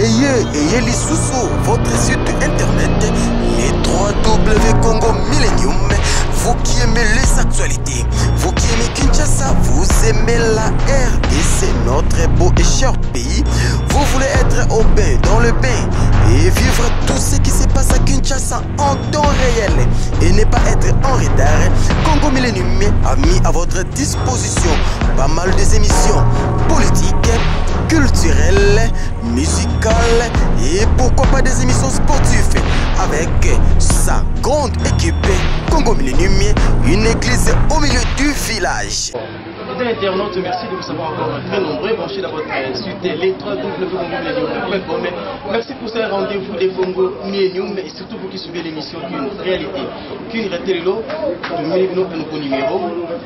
ayez les sous votre site internet, les 3W Congo Millennium. Vous qui aimez les actualités, vous qui aimez Kinshasa, vous aimez la RDC, notre beau et cher pays. Vous voulez être au bain, dans le bain, et vivre tout ce qui se passe à Kinshasa en temps réel et ne pas être en retard. Congo Millennium a mis à votre disposition pas mal des émissions politiques, culturelles, musicales et pourquoi pas des émissions sportives avec sa grande équipe. Congo Millennium, une église au milieu du village. Internautes, merci de vous avoir encore très nombreux branchés dans votre site les 3W.com. Merci pour ce rendez-vous des Congo Millennium et surtout vous qui suivez l'émission Qu'une réalité. Qu'une réalité de numéro.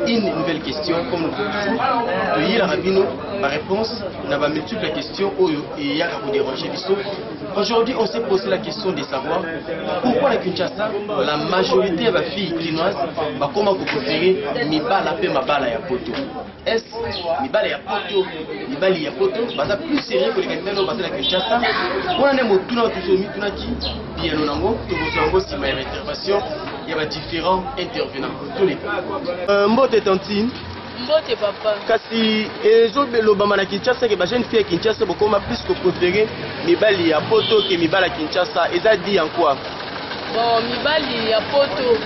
Une nouvelle question comme nous pouvons. De Yila Rabino, ma réponse n'a pas multiples questions et il y a à vous déranger. Aujourd'hui, on s'est posé la question de savoir pourquoi la Kinshasa, la majorité de la fille chinoise, comment vous préférez Mibala pe Mabala ya poto. Est-ce Mibala ya poto, Mibala ya poto, c'est plus sérieux que les capitaines au bassin de Kinshasa. On a des mots tout bien au nango, tout le monde si ma intervention, il y a différents intervenants. Tous les Mbote Tantine. Mbote papa. Kasi ezobelo bama na Kinshasa ke ba jeune fille Kinshasa bokoma plus que préféré Mibali ya poto ke Mibala Kinshasa eza dit en quoi? Bon, Mibali ya poto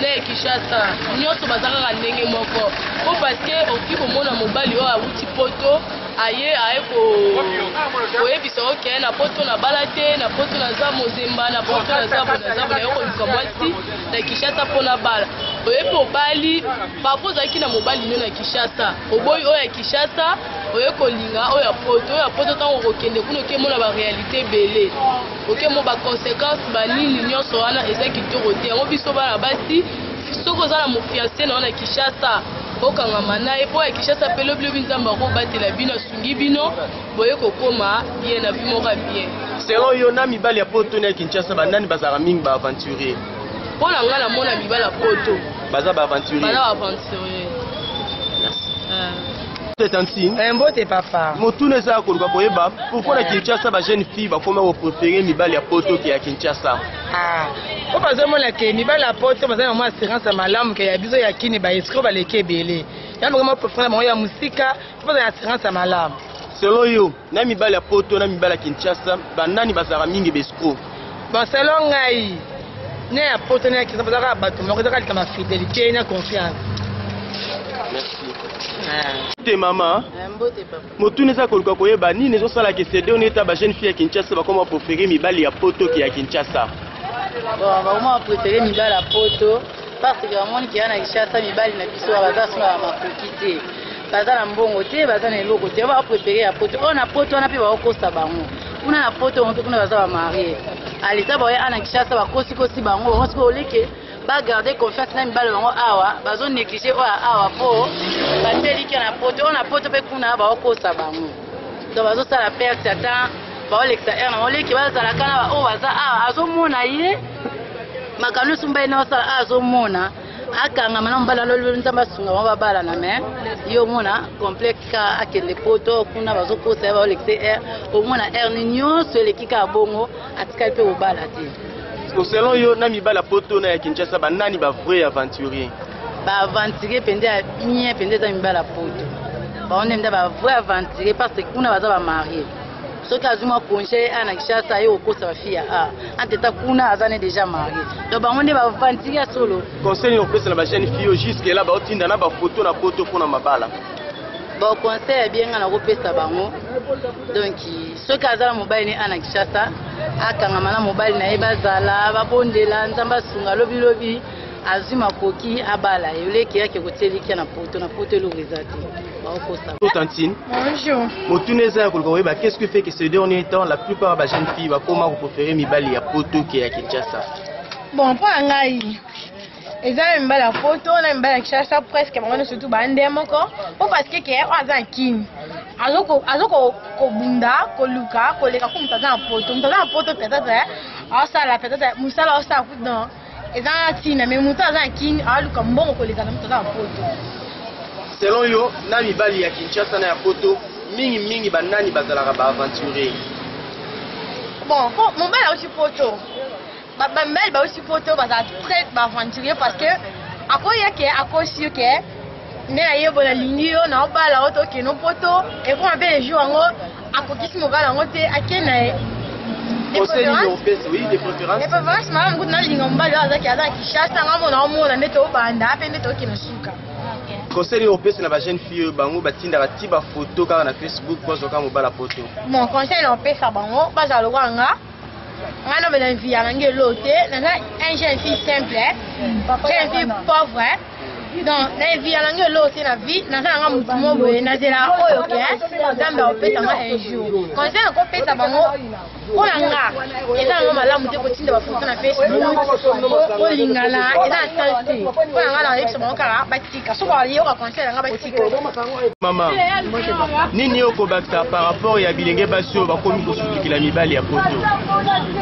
le Kinshasa nyoto bazaka ndenge moko. Po parce que oki komona mobali o awuti poto aye ko ebisa oke na poto na balate na poto na za mozemba na poto na za bona yo ko mwasi na Kinshasa pona bala. Oyebi obali papa ozalaki na mobali nyo na Kinshasa oboyi oyo ya Kinshasa oye kolinga oyo ya poto ntango okokende kuna okemona baréalité ebele okemo baconséquence banini nyonso wana eza kitoko te yango biso bana basi soki oza na mofiance na wana Kinshasa okangama naye mpo ya Kinshasa mpe lobi nzambe akobatela bino asungi bino boye kokoma ye na vi moko ya bien. Selon yo na mibali ya poto na Kinshasa banani bazalaka mingi baaventurier? Mpo na nga namona mibali ya poto baza baaventurier. Baza baaventurier. Tantine. Mbote papa. Motuna eza koluka koyeba pourquoi na Kinshasa ba jeune fille bakoma ko préférer mibali ya poto ke ya Kinshasa? Po bazomona ke mibali ya poto bazana mo assurance ya malamu ke ya biso ya kini ba escro ba leke ebele. Yango vraiment préférer mo ya musika po bazana assurance ya malamu. Selon yo na mibali ya poto na mibali ya Kinshasa banani bazara mingi besco? Bon selon ngai ne ya poto na Kinshasa bazaka bato moko ezaka kama fidélité na confiance. Merci. Te mama. Mbote papa. Motuna eza koluka koyeba nini ezosala ke CD on eta ba jeune fille ya Kinshasa bakoma préférer mibali ya poto ke ya Kinshasa? Bon, vraiment préférer mibali ya poto parce que amoni ki yana Kinshasa mibali na biso baza sona makoki te. Baza na mbongo te, baza na eloko te, ba préférer ya poto. On na poto wana pe ba kosa bango. Kuna na poto on pe kuna baza ba marié. Alita ba ya na Kinshasa ba kosi bango, on se oleke ba garder confiance na mibali bango awa, bazo négliger oya awa po bateli ki na poto, on na poto pe kuna ba kosa bango. Donc bazo sala perte ata ba oleksa na oleki baza la kana ba o baza awa azomona ye makano sumba ina sala azomona akanga mana mbala lolo nzamba sunga ba bala na me yo mona complexe ka akende poto kuna bazo kosa ba oleksa omona ni nyonso elekika bongo atika pe obala te. Selon yo na mibali ya poto na ya Kinshasa banani ba vrai aventurier? Ba aventurier pende ya bien pende za mibali ya poto. Ba on aime ba vrai aventurier parce que kuna baza ba marié. Soki azuma congé ana Kinshasa yo kosa ba fille anteta kuna azane déjà marié. Donc ba on ba aventurier solo. Conseil on pesa na ba jeune fille jusque là ba otinda na ba photo na poto pona mabala. Bon conseil bien na ko pesa bango. Donc soki azala mobile ni ana Kinshasa akangama na mobile na ebazala babondela nzamba sunga lobi azima koki abala yoleki yake koteliki na poto l'orizati baokosa. Tantine. Bonjour. Motuna eza koluka koyeba qu'est-ce qui fait que ces derniers temps la plupart ba jeune fille bakoma ko préférer mibali ya poto ke ya Kinshasa? Bon po ngai eza mibali ya poto na mibali ya Kinshasa presque bango surtout bande moko po parce que ke aza kini azoko kobunda koluka koleka ko mutaza na poto peut-être asala peut-être musala osala kudan eza tina mais mutaza kini aluka mbongo koleka na mutaza na poto. Selon yo na mibali ya Kinshasa na ya poto mingi banani bazalaka ba aventurier? bon, mon bel a aussi photo. Ma belle a aussi photo, parce que très aventurier parce que à quoi il y a que à quoi si que mais il y a bonne ligne, on a pas la auto qui nos photos et pour un bel jour en haut à quoi qui se moque à l'autre à qui n'a conseil oui des préférences. Les préférences, madame, vous n'avez pas mal à qui a qui chasse dans mon amour dans les banda peine de qui ne souka. Conseil européen na ba jeune fille bango batinda ba tiba photo kaka na Facebook pour zoka mobala photo. Mon conseil européen ça bango ba za loanga. On a une vie à l'autre, un jeune fille simple, jeune fille pauvre. Donc, la vie à l'autre, la vie, n'a pas un mouvement, n'a pas un ok, dans le pays, un jour. Quand c'est un copé, ça va on a et là, on a la moitié de la photo na Facebook, on lingala, et là, c'est on a la liste, on a batika, so va lier au conseil, on a batika. Maman, nini okobakisa par rapport ya bilenge basio bakomi kosukikila mibali ya photo.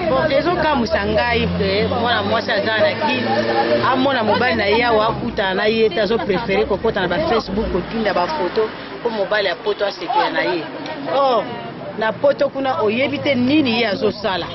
Bon, ezoka musangai pe mwana mwasi azana ki amona mobali na ye awa akuta na ye tazo préféré kokota na ba Facebook kotinda ba photo ko mobali ya poto asekela na ye. Oh, na poto kuna oyebite nini ye azosala.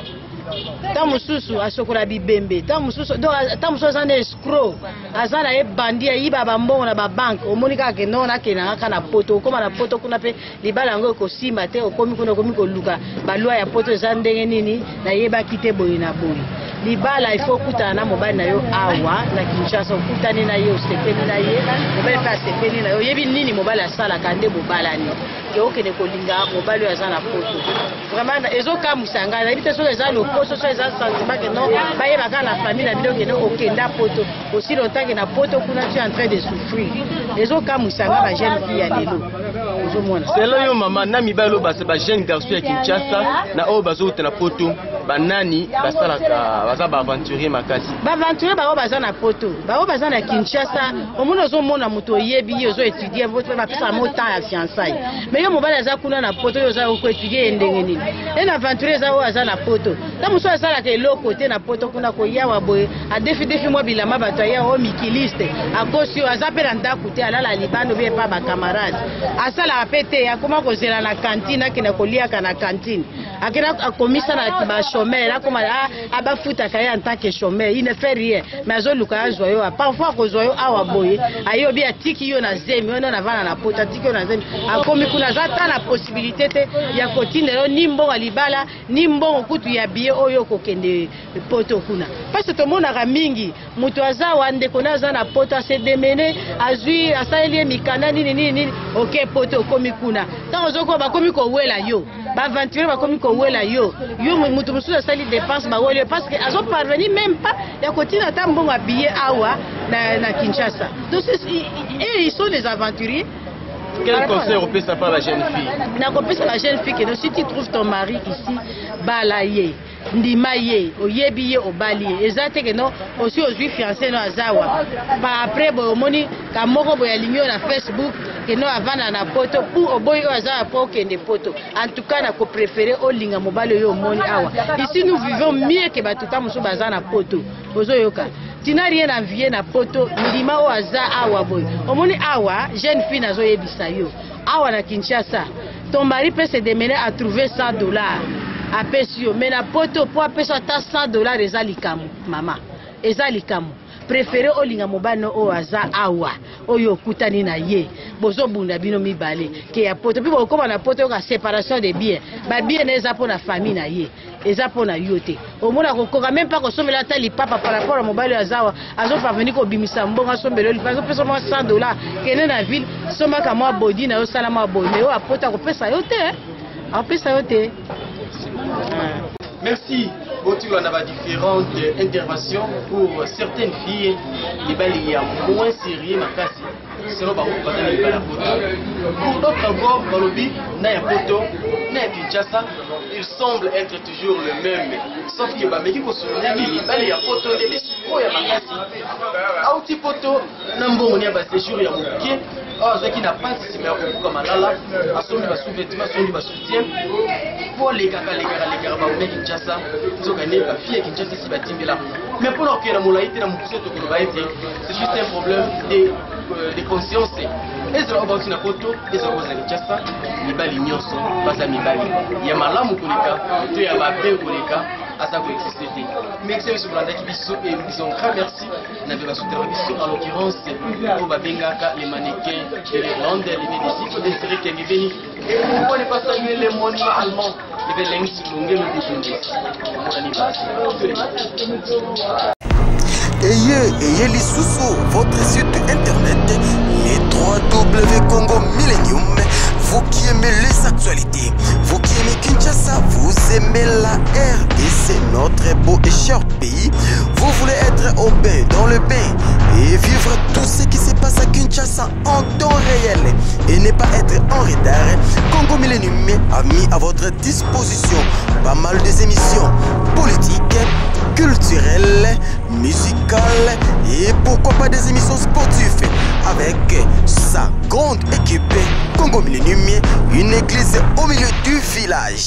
Tamususu asokola bibembe, tamususu do tamususu azana escroc, azana ye bandi yiba ba mbongo na ba bank, omonika ke nona ke na kana poto, koma na poto kuna pe libala yango ko sima te okomi kuna komi ko luka ba loi ya poto za ndenge nini na yeba kite boyi na boyi. Libala il faut kutana na mobali na yo awa na Kinshasa okutani na ye osepeni na ye mobali pa sepeni na yo yebi nini mobali asala kande mobala ni ke okene kolinga mobali azana poto vraiment ezoka musanga na bite so eza lokoso so eza sentiment que non baye baka na famille na bino ke no okenda poto aussi longtemps que na poto kuna tu es en train de souffrir ezoka musanga ba jeune fille ya lelo ozomona selo yo mama na mibalo ba jeune garçon ya Kinshasa na o bazo na poto banani basalaka baza ba aventurier makasi ba aventurier ba baza na poto ba baza na Kinshasa omona ozomona moto yebi ozo étudier votre ba pesa mota ya fiançailles mais yo mobali aza kuna na poto yo za ko étudier ndenge nini en aventurier za o aza na poto na muso asala ke loko te na poto kuna ko yawa boye a defi mo bilama bato ya o mikiliste akosi aza pe na ndako te alala libano be pa ba camarade asala apete akoma kozela na cantine akina kolia kana cantine akina akomisa na ba chômeur akoma abafuta kaya en tant que chômeur il ne fait rien mais azoluka azoyo parfois kozoyo awa boye ayo bi atiki yo na zemi ono na vana na poto atiki yo na zemi akomi kuna za ta na possibilité te ya kotinelo ni mbongo libala ni mbongo kutu ya biye oyo kokende poto kuna parce que to mona ka mingi mutu aza wande kona za na poto se demene azui asali mikanda nini OK poto komi kuna tant ozoko ba komi ko wela yo ba aventure ba komi ko wela yo mutu musu asali dépense ba wela parce que azo parvenir même pas ya kotina ta mbongo habillé awa na Kinshasa donc ils sont des aventuriers. Quel conseil européen ça par la jeune fille? Na kopesa la jeune fille que si tu trouves ton mari ici balaye ndimaye oyebiye obaliye ezate que non aussi aujourd'hui fiancé no azawa pa après bo moni ka moko bo ya linyo na Facebook que non avana na poto pour oboyo azawa po kende poto en tout cas na ko préférer olinga mobali yo moni awa ici nous vivons mieux que batuta muso baza na poto ozoyoka tu n'as rien à envier na poto ndima o aza awa boy omoni awa jeune fille nazo yebisa yo awa na Kinshasa ton mari peut se démener à trouver $100 à pesio mais na poto pour apesa ta $100 ezalikamu mama ezalikamu préféré olinga mobano o aza awa oyo kutani na ye bozo bunda bino mibale ke ya poto puis bokoma na poto ka séparation de biens ba bien eza pour na famille na ye eza pour na yote omona kokoka même pas kosomela ta lipapa par rapport à mobile azawa azo parvenir ko bimisa mbonga sombelo lipazo pesa mo $100 kene na ville soma ka mo body na yo sala mo body mais o apota ko pesa yote apesa yote. Merci. On a différentes interventions pour certaines filles. Les balles y a moins sérieux ma casse. Selon par contre, pour d'autres encore, dans le but, n'a poto, n'a Kinshasa, il semble être toujours le même. Sauf que bah mais qui consomme les balles y a poto, les sous y a ma casse. Auti poto, n'importe où y a bas séjour y a mon oh, ce qui n'a pas si mais comme là, à son niveau sous-vêtement, son niveau soutien, pour les gars, bah on est Kinshasa, ils ont gagné la fille Kinshasa si bâtiment là. Mais pour leur que la moulaïté, la mousette au Kolobaïté, c'est juste un problème de conscience. ezala obauti na poto ezala kozala Kinshasa mibali nyonso baza mibali ya malamu koleka to ya babe koleka aza koexiste te merci biso bolandaki biso et nous disons grand merci na be basutera biso en l'occurrence oyo babengaka les mannequins de l'Irlande les médecins d'intérêt kengebeni et pourquoi ne pas saluer les monuments allemands les belengi longelo de Tunisia monani basi Ayez les sous votre site internet, les 3W Congo Millennium. Vous qui aimez les actualités, vous qui aimez Kinshasa, vous aimez la RDC, notre beau et cher pays. Vous voulez être au bain, dans le bain, et vivre tout ce qui se passe à Kinshasa en temps réel, et ne pas être en retard. Congo Millennium a mis à votre disposition pas mal des émissions politiques, culturelles, musicales et pourquoi pas des émissions sportives avec sa grande équipe Congo Millennium, une église au milieu du village.